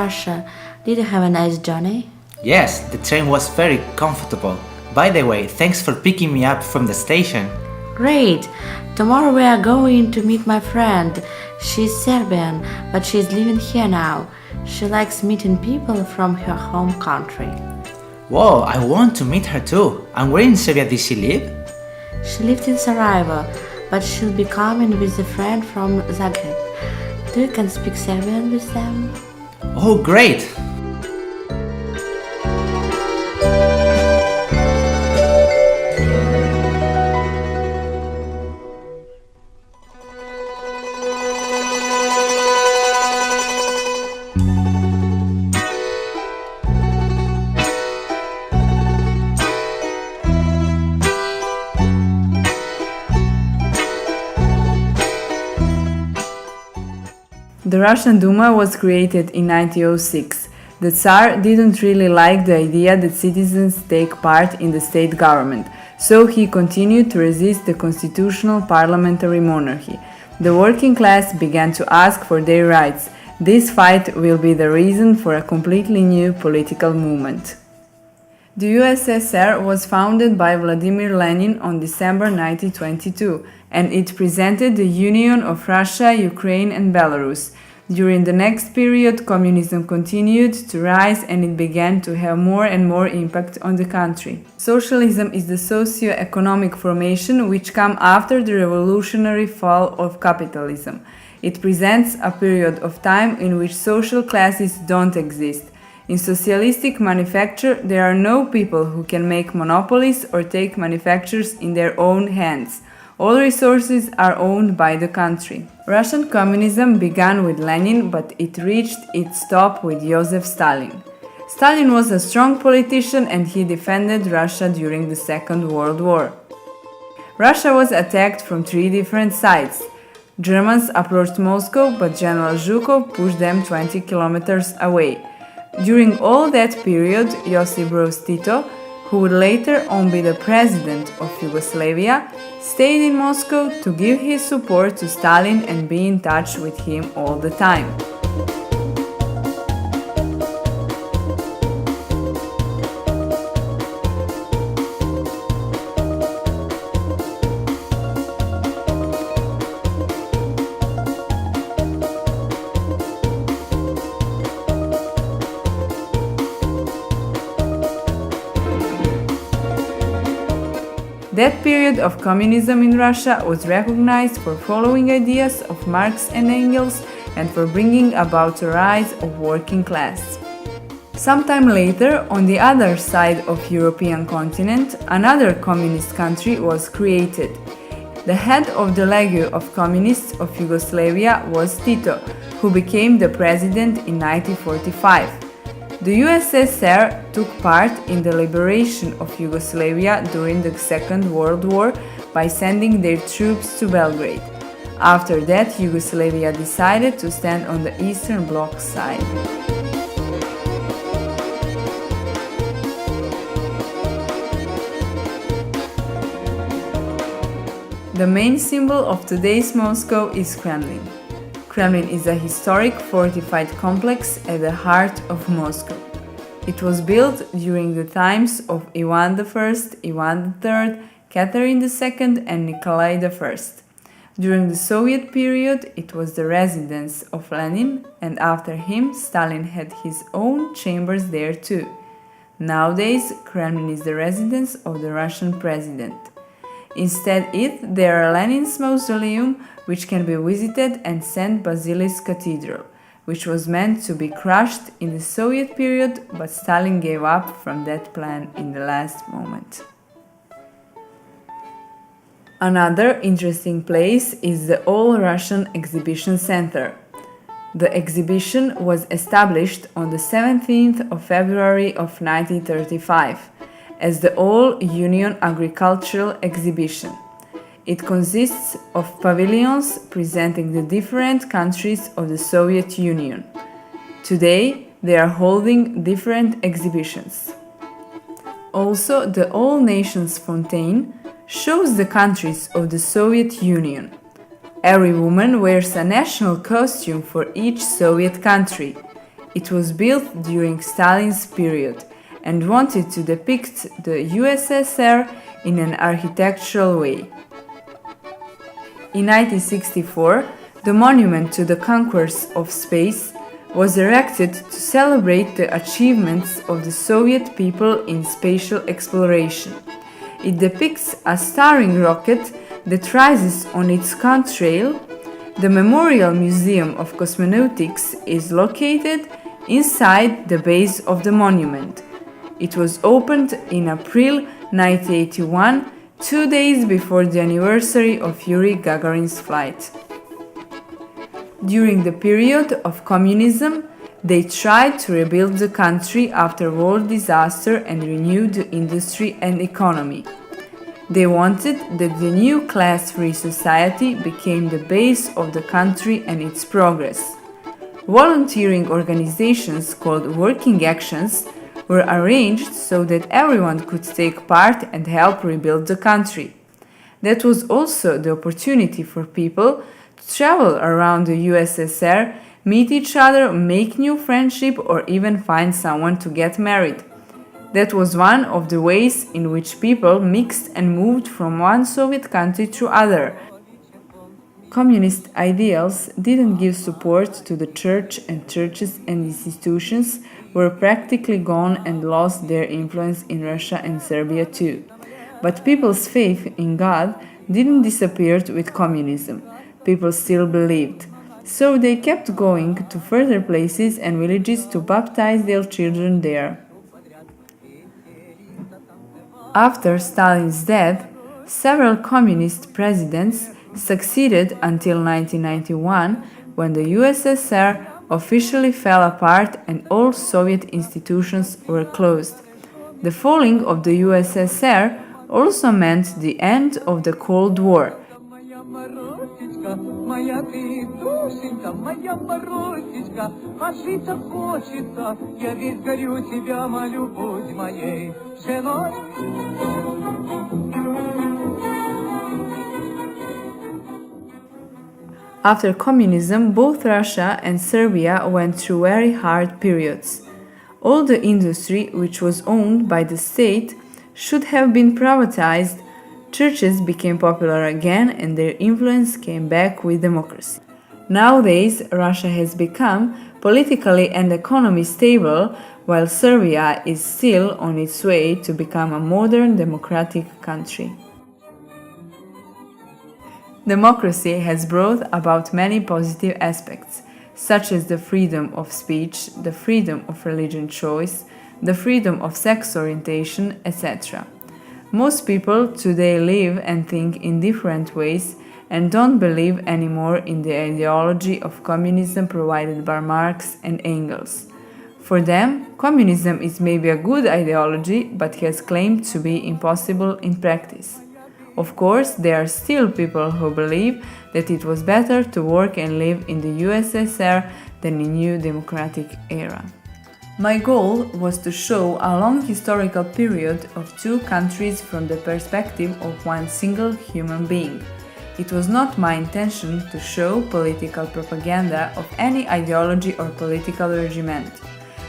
Russia. Did you have a nice journey? Yes, the train was very comfortable. By the way, thanks for picking me up from the station. Great! Tomorrow we are going to meet my friend. She's Serbian, but she's living here now. She likes meeting people from her home country. Whoa, I want to meet her too. And where in Serbia did she live? She lived in Sarajevo, but she'll be coming with a friend from Zagreb. Do you can speak Serbian with them? Oh, great! The Russian Duma was created in 1906. The Tsar didn't really like the idea that citizens take part in the state government, so he continued to resist the constitutional parliamentary monarchy. The working class began to ask for their rights. This fight will be the reason for a completely new political movement. The USSR was founded by Vladimir Lenin on December 1922, and it presented the union of Russia, Ukraine and Belarus. During the next period, communism continued to rise and it began to have more and more impact on the country. Socialism is the socio-economic formation which came after the revolutionary fall of capitalism. It presents a period of time in which social classes don't exist. In socialistic manufacture, there are no people who can make monopolies or take manufactures in their own hands. All resources are owned by the country. Russian communism began with Lenin, but it reached its top with Joseph Stalin. Stalin was a strong politician and he defended Russia during the Second World War. Russia was attacked from three different sides. Germans approached Moscow, but General Zhukov pushed them 20 kilometers away. During all that period, Josip Broz Tito, who would later on be the president of Yugoslavia, stayed in Moscow to give his support to Stalin and be in touch with him all the time. That period of communism in Russia was recognized for following ideas of Marx and Engels and for bringing about a rise of working class. Sometime later, on the other side of European continent, another communist country was created. The head of the League of Communists of Yugoslavia was Tito, who became the president in 1945. The USSR took part in the liberation of Yugoslavia during the Second World War by sending their troops to Belgrade. After that, Yugoslavia decided to stand on the Eastern Bloc side. The main symbol of today's Moscow is Kremlin. Kremlin is a historic fortified complex at the heart of Moscow. It was built during the times of Ivan I, Ivan III, Catherine II and Nikolai I. During the Soviet period, it was the residence of Lenin, and after him, Stalin had his own chambers there too. Nowadays, Kremlin is the residence of the Russian president. Instead there are Lenin's mausoleum, which can be visited, and St. Basili's Cathedral, which was meant to be crushed in the Soviet period, but Stalin gave up from that plan in the last moment. Another interesting place is the All-Russian Exhibition Center. The exhibition was established on the 17th of February of 1935 as the All-Union Agricultural Exhibition. It consists of pavilions presenting the different countries of the Soviet Union. Today, they are holding different exhibitions. Also, the All Nations Fountain shows the countries of the Soviet Union. Every woman wears a national costume for each Soviet country. It was built during Stalin's period and wanted to depict the USSR in an architectural way. In 1964, the monument to the conquerors of space was erected to celebrate the achievements of the Soviet people in spatial exploration. It depicts a staring rocket that rises on its contrail. The Memorial Museum of Cosmonautics is located inside the base of the monument. It was opened in April 1981, 2 days before the anniversary of Yuri Gagarin's flight. During the period of communism, they tried to rebuild the country after war disaster and renew the industry and economy. They wanted that the new class-free society became the base of the country and its progress. Volunteering organizations called working actions were arranged so that everyone could take part and help rebuild the country. That was also the opportunity for people to travel around the USSR, meet each other, make new friendship, or even find someone to get married. That was one of the ways in which people mixed and moved from one Soviet country to other. Communist ideals didn't give support to the church, and churches and institutions were practically gone and lost their influence in Russia and Serbia too. But people's faith in God didn't disappear with communism. People still believed. So they kept going to further places and villages to baptize their children there. After Stalin's death, several communist presidents succeeded until 1991, when the USSR officially fell apart and all Soviet institutions were closed. The falling of the USSR also meant the end of the Cold War. Моя ты душенька, моя морозечка, а жить-то хочется, я ведь горю тебя, молю, будь моей женой. After communism, both Russia and Serbia went through very hard periods. All the industry, which was owned by the state, should have been privatized. Churches became popular again and their influence came back with democracy. Nowadays, Russia has become politically and economically stable, while Serbia is still on its way to become a modern democratic country. Democracy has brought about many positive aspects, such as the freedom of speech, the freedom of religion choice, the freedom of sex orientation, etc. Most people today live and think in different ways and don't believe anymore in the ideology of communism provided by Marx and Engels. For them, communism is maybe a good ideology, but has claimed to be impossible in practice. Of course, there are still people who believe that it was better to work and live in the USSR than in new democratic era. My goal was to show a long historical period of two countries from the perspective of one single human being. It was not my intention to show political propaganda of any ideology or political regiment.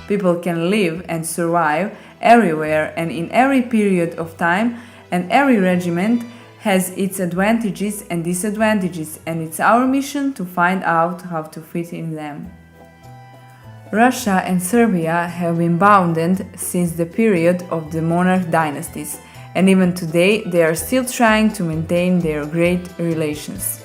People can live and survive everywhere and in every period of time, and every regiment has its advantages and disadvantages, and it's our mission to find out how to fit in them. Russia and Serbia have been bounded since the period of the monarch dynasties, and even today they are still trying to maintain their great relations.